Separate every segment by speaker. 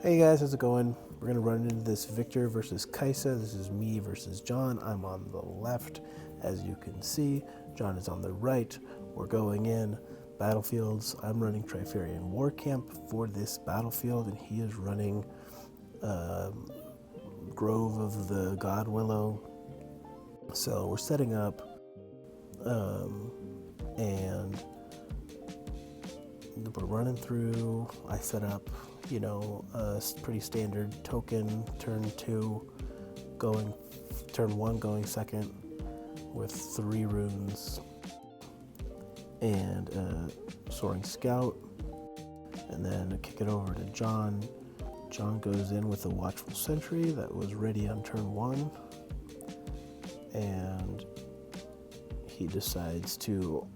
Speaker 1: Hey guys, how's it going? We're gonna run into this Viktor versus Kaisa. This is me versus John. I'm on the left, as you can see. John is on the right. We're going in battlefields. I'm running Trifarian War Camp for this battlefield, and he is running Grove of the God-Willow. So we're setting up, and we're running through. I set up, a pretty standard token, turn 2 going, turn 1 going second with 3 runes and a Soaring Scout, and then kick it over to John. John goes in with a Watchful Sentry that was ready on turn 1, and he decides to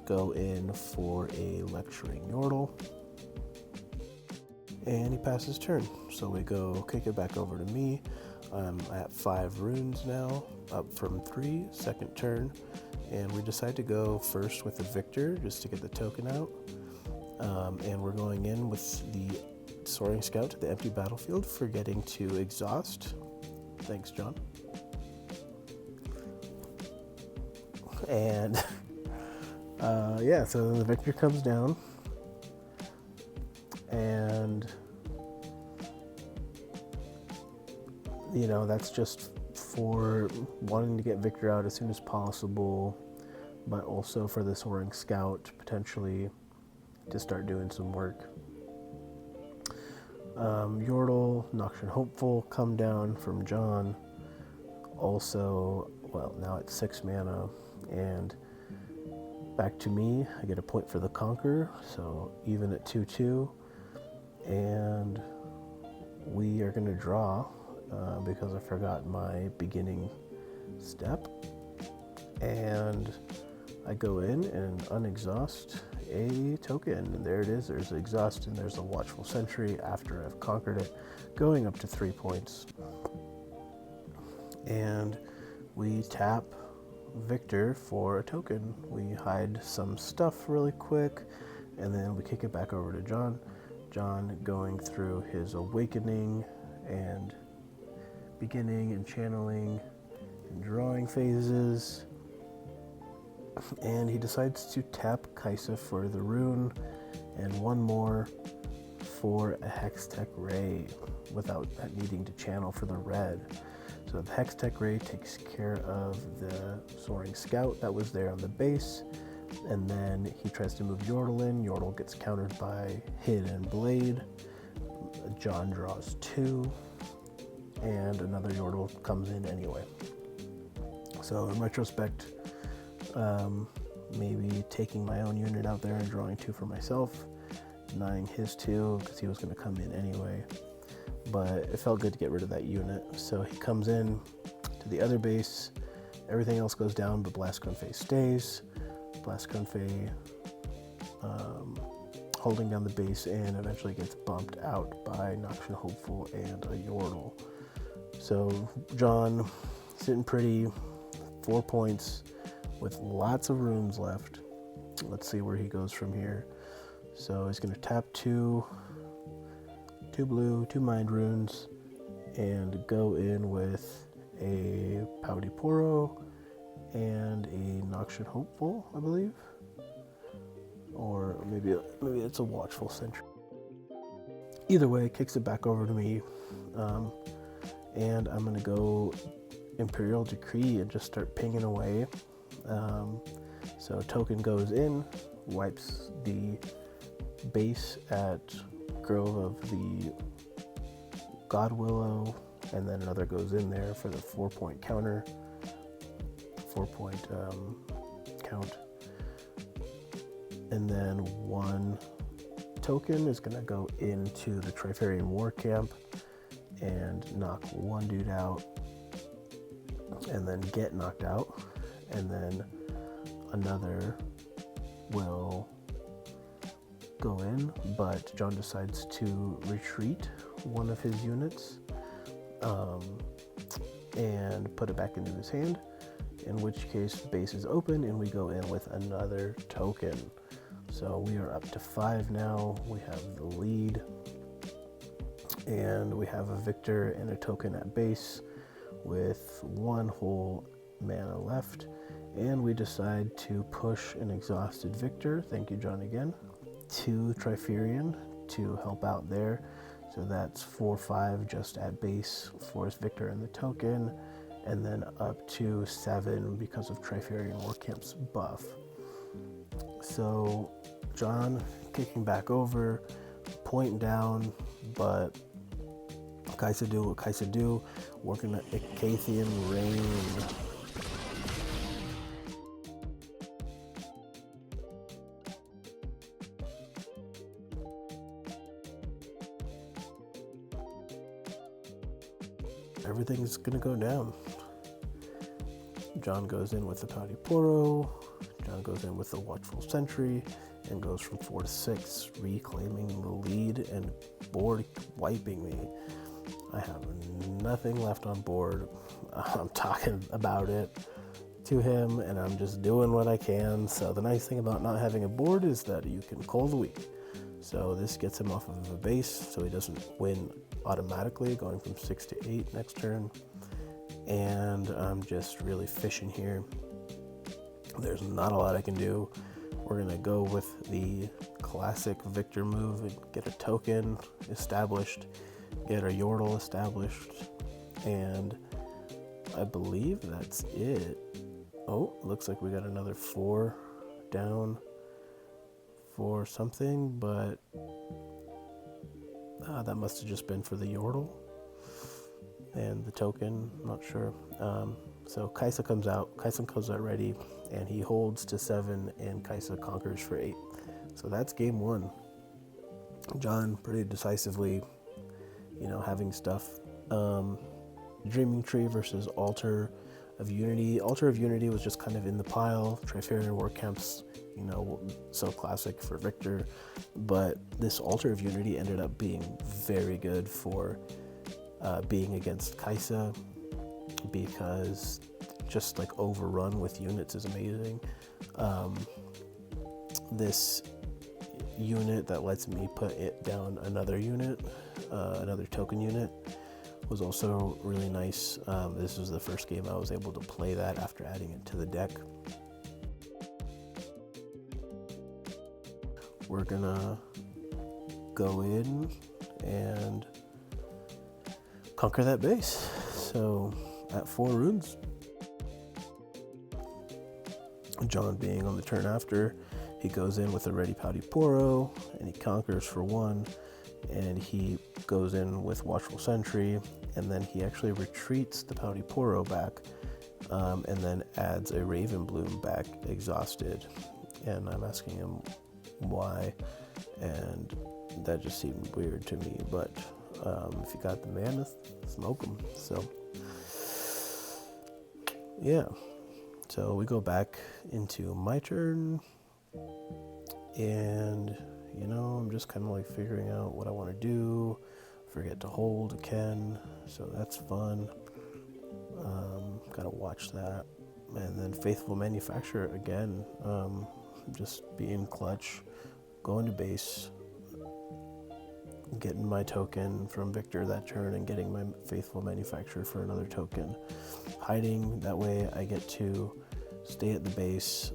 Speaker 1: go in for a Lecturing Yordle, and he passes turn. So we go kick it back over to me. I'm at 5 runes now, up from 3, second turn, and we decide to go first with the Viktor just to get the token out, and we're going in with the Soaring Scout to the empty battlefield, forgetting to exhaust. Thanks, John. And so the Viktor comes down, and that's just for wanting to get Viktor out as soon as possible, but also for the Soaring Scout potentially to start doing some work. Yordle, Noxus Hopeful come down from John. Also, well, now it's 6 mana, and back to me. I get a point for the Conquer, so even at 2-2, and we are going to draw because I forgot my beginning step, and I go in and unexhaust a token, and there it is. There's exhaust, and there's a Watchful Sentry after I've conquered it, going up to 3 points, and we tap Viktor for a token. We hide some stuff really quick, and then we kick it back over to John. John going through his awakening and beginning and channeling and drawing phases, and he decides to tap Kaisa for the rune and one more for a Hextech Ray without needing to channel for the red. So the Hextech Ray takes care of the Soaring Scout that was there on the base, and then he tries to move Yordle in. Yordle gets countered by Hidden Blade. John draws 2, and another Yordle comes in anyway. So in retrospect, maybe taking my own unit out there and drawing 2 for myself, denying his 2 because he was going to come in anyway. But it felt good to get rid of that unit. So he comes in to the other base. Everything else goes down, but Blast Confe stays. Blast Confe holding down the base and eventually gets bumped out by Noxus Hopeful and a Yordle. So John sitting pretty, 4 points with lots of runes left. Let's see where he goes from here. So he's going to tap 2 blue, 2 mind runes, and go in with a Pouty Poro and a Noxus Hopeful, I believe. Or maybe it's a Watchful Sentry. Either way, kicks it back over to me, and I'm going to go Imperial Decree and just start pinging away. So token goes in, wipes the base at Grove of the God-Willow, and then another goes in there for the 4-point counter, 4-point count, and then 1 token is going to go into the Trifarian War Camp and knock 1 dude out, and then get knocked out, and then another will go in, but John decides to retreat 1 of his units and put it back into his hand, in which case the base is open and we go in with another token. So we are up to 5 now. We have the lead, And we have a Viktor and a token at base with 1 whole mana left. And we decide to push an exhausted Viktor, thank you John again, to Trifarian to help out there. So that's 4-5 just at base for his Viktor and the token, and then up to 7 because of Trifarian Warcamp's buff. So John kicking back over, point down, but Kaisa do what Kaisa do, working at Icathian Rain. Everything's gonna go down. John goes in with the Pouty Poro, John goes in with the Watchful Sentry, and goes from 4 to 6, reclaiming the lead and board wiping me. I have nothing left on board. I'm talking about it to him, and I'm just doing what I can. So the nice thing about not having a board is that you can call the week. So this gets him off of a base, so he doesn't win automatically, going from 6 to 8 next turn. And I'm just really fishing here. There's not a lot I can do. We're gonna go with the classic Viktor move and get a token established, get a Yordle established, and I believe that's it. Oh, looks like we got another 4 down for something, but that must have just been for the Yordle and the token, not sure. So Kaisa comes out ready, and he holds to 7, and Kaisa conquers for 8. So that's game 1. John pretty decisively, having stuff. Dreaming Tree versus Altar of Unity. Altar of Unity was just kind of in the pile. Trifarian Warcamp's, so classic for Viktor. But this Altar of Unity ended up being very good for being against Kaisa, because just like overrun with units is amazing. This unit that lets me put it down another unit, another token unit, was also really nice. This was the first game I was able to play that after adding it to the deck. We're gonna go in and conquer that base. So at 4 runes, John being on the turn after, he goes in with a ready Pouty Poro, and he conquers for 1, and he goes in with Watchful Sentry, and then he actually retreats the Pouty Poro back, and then adds a Ravenbloom back exhausted. And I'm asking him why, and that just seemed weird to me, but if you got the mana, smoke them. So yeah, so we go back into my turn, and I'm just kind of like figuring out what I want to do. Forget to hold again, so that's fun. Gotta watch that. And then Faithful Manufacturer again, just being clutch, going to base, getting my token from Viktor that turn, and getting my Faithful Manufacturer for another token. Hiding, that way I get to stay at the base,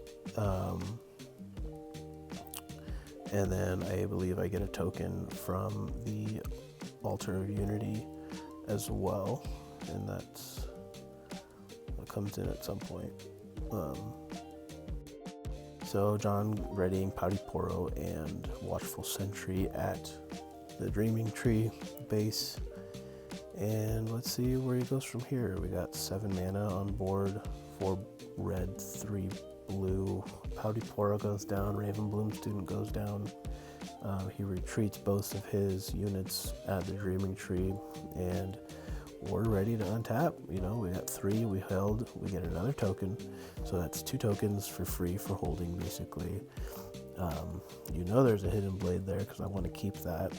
Speaker 1: and then I believe I get a token from the Altar of Unity as well, and that comes in at some point. So John readying Pouty Poro and Watchful Sentry at the Dreaming Tree base, and let's see where he goes from here. We got 7 mana on board, 4 red, 3 blue. Pouty Poro goes down, Ravenbloom Student goes down. He retreats both of his units at the Dreaming Tree, and we're ready to untap. We got 3, we held, we get another token, so that's 2 tokens for free for holding, basically. There's a Hidden Blade there because I want to keep that.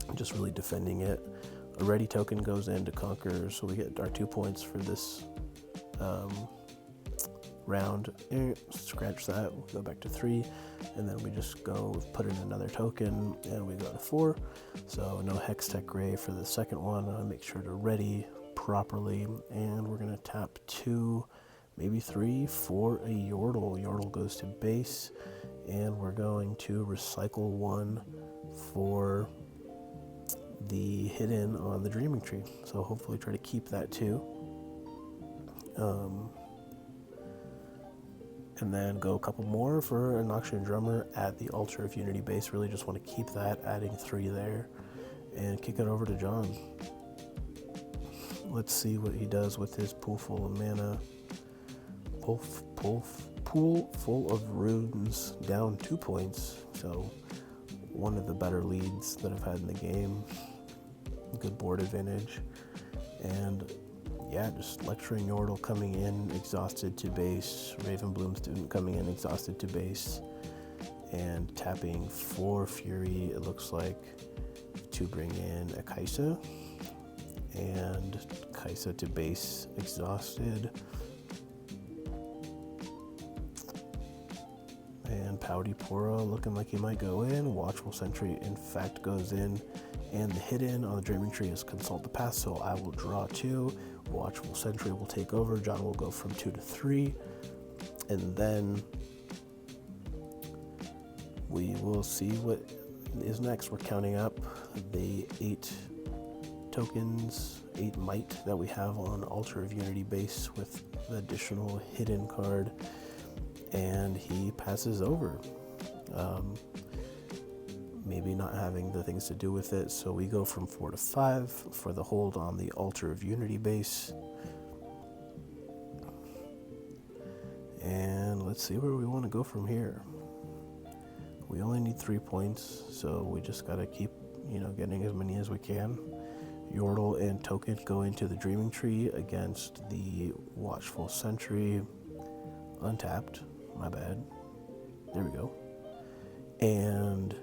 Speaker 1: I'm just really defending it. A ready token goes in to conquer, so we get our 2 points for this round, scratch that, we go back to 3, and then we just go put in another token, and we go to 4. So no Hextech Ray for the second one. Make sure to ready properly, and we're gonna tap 2, maybe 3 for a Yordle. Yordle goes to base, and we're going to recycle 1 for the hidden on the Dreaming Tree. So hopefully try to keep that too. And then go a couple more for a Noxian Drummer at the Altar of Unity base. Really just want to keep that, adding 3 there, and kick it over to John. Let's see what he does with his pool full of mana. Pool full of runes, down 2 points. So one of the better leads that I've had in the game. Good board advantage. And yeah, just Lecturing Yordle coming in exhausted to base, Ravenbloom Student coming in exhausted to base, and tapping 4 Fury, it looks like, to bring in a Kaisa, and Kaisa to base exhausted, and Pouty Poro looking like he might go in. Watchful Sentry in fact goes in, and the hidden on the Dreaming Tree is Consult the Past, so I will draw 2. Watchful Sentry will take over. John will go from 2 to 3, and then we will see what is next. We're counting up the 8 tokens, 8 might that we have on Altar of Unity base with the additional hidden card, and he passes over. Maybe not having the things to do with it, so we go from 4 to 5 for the hold on the Altar of Unity base. And let's see where we want to go from here. We only need 3 points, so we just gotta keep, getting as many as we can. Yordle and token go into the Dreaming Tree against the Watchful Sentry. Untapped, my bad. There we go. And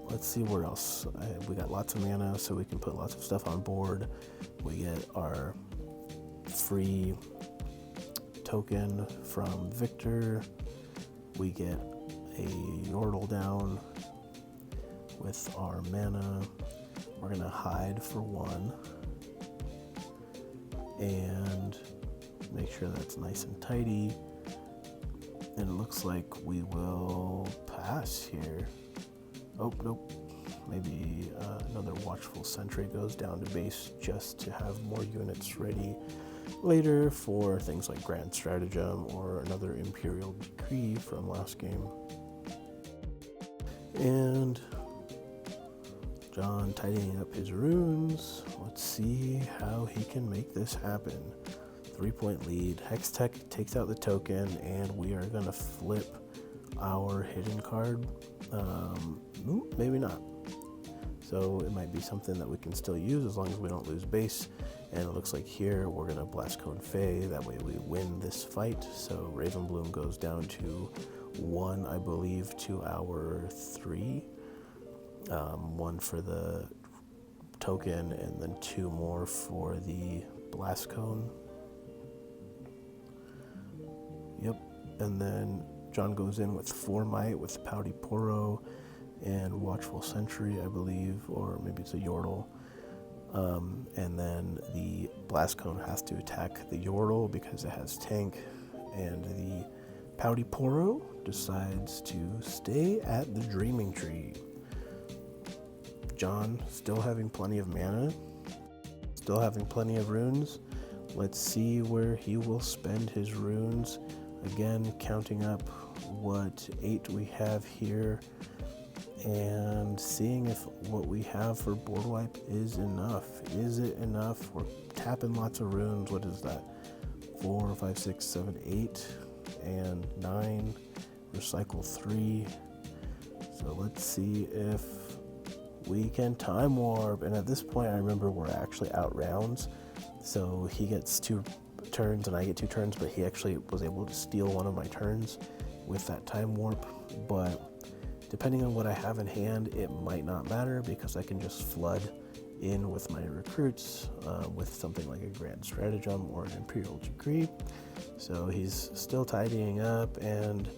Speaker 1: let's see where else. We got lots of mana, so we can put lots of stuff on board. We get our free token from Viktor. We get a Yordle down with our mana. We're gonna hide for 1 and make sure that's nice and tidy. And it looks like we will pass here. Oh, nope. Maybe another Watchful Sentry goes down to base just to have more units ready later for things like Grand Stratagem or another Imperial Decree from last game. And John tidying up his runes. Let's see how he can make this happen. 3-point lead. Hextech takes out the token, and we are going to flip our hidden card. Maybe not. So it might be something that we can still use as long as we don't lose base. And it looks like here we're going to Blast Cone Fae. That way we win this fight. So Ravenbloom goes down to 1, I believe, to our 3. 1 for the token, and then 2 more for the Blast Cone. Yep. And then John goes in with 4 might with Pouty Poro and Watchful Sentry, I believe, or maybe it's a Yordle. And then the Blast Cone has to attack the Yordle because it has tank, and the Pouty Poro decides to stay at the Dreaming Tree. John still having plenty of mana, still having plenty of runes. Let's see where he will spend his runes. Again, counting up what 8 we have here and seeing if what we have for board wipe is enough. Is it enough? We're tapping lots of runes. What is that? 4, 5, 6, 7, 8, and 9. Recycle 3. So let's see if we can time warp. And at this point, I remember we're actually out rounds. So he gets 2 turns and I get 2 turns, but he actually was able to steal one of my turns with that time warp. But depending on what I have in hand, it might not matter because I can just flood in with my recruits with something like a Grand Stratagem or an Imperial Decree. So he's still tidying up, and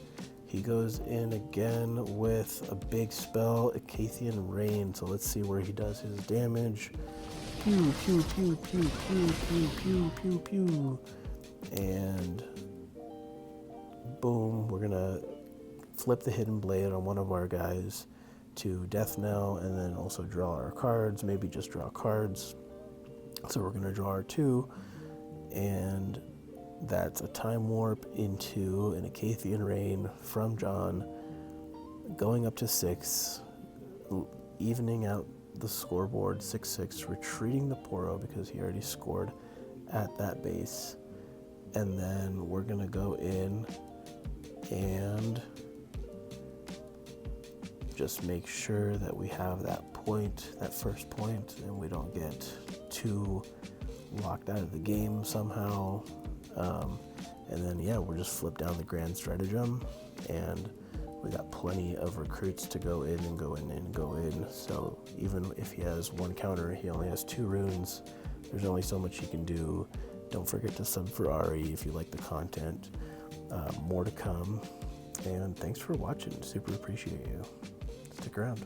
Speaker 1: he goes in again with a big spell, Icathian Rain. So let's see where he does his damage. Pew, pew, pew, pew, pew, pew, pew, pew, pew. And boom, we're gonna flip the Hidden Blade on one of our guys to Death Knell, and then also draw our cards, maybe just draw cards. So we're gonna draw our 2, and that's a Time Warp into an Icathian Rain from John, going up to 6, evening out the scoreboard, 6-6, retreating the Poro because he already scored at that base. And then we're gonna go in and just make sure that we have that point, that first point, and we don't get too locked out of the game somehow. And then, yeah, we'll just flip down the Grand Stratagem, and we got plenty of recruits to go in and go in and go in. So even if he has 1 counter, he only has 2 runes. There's only so much he can do. Don't forget to sub for Ari if you like the content. More to come. And thanks for watching. Super appreciate you. Stick around.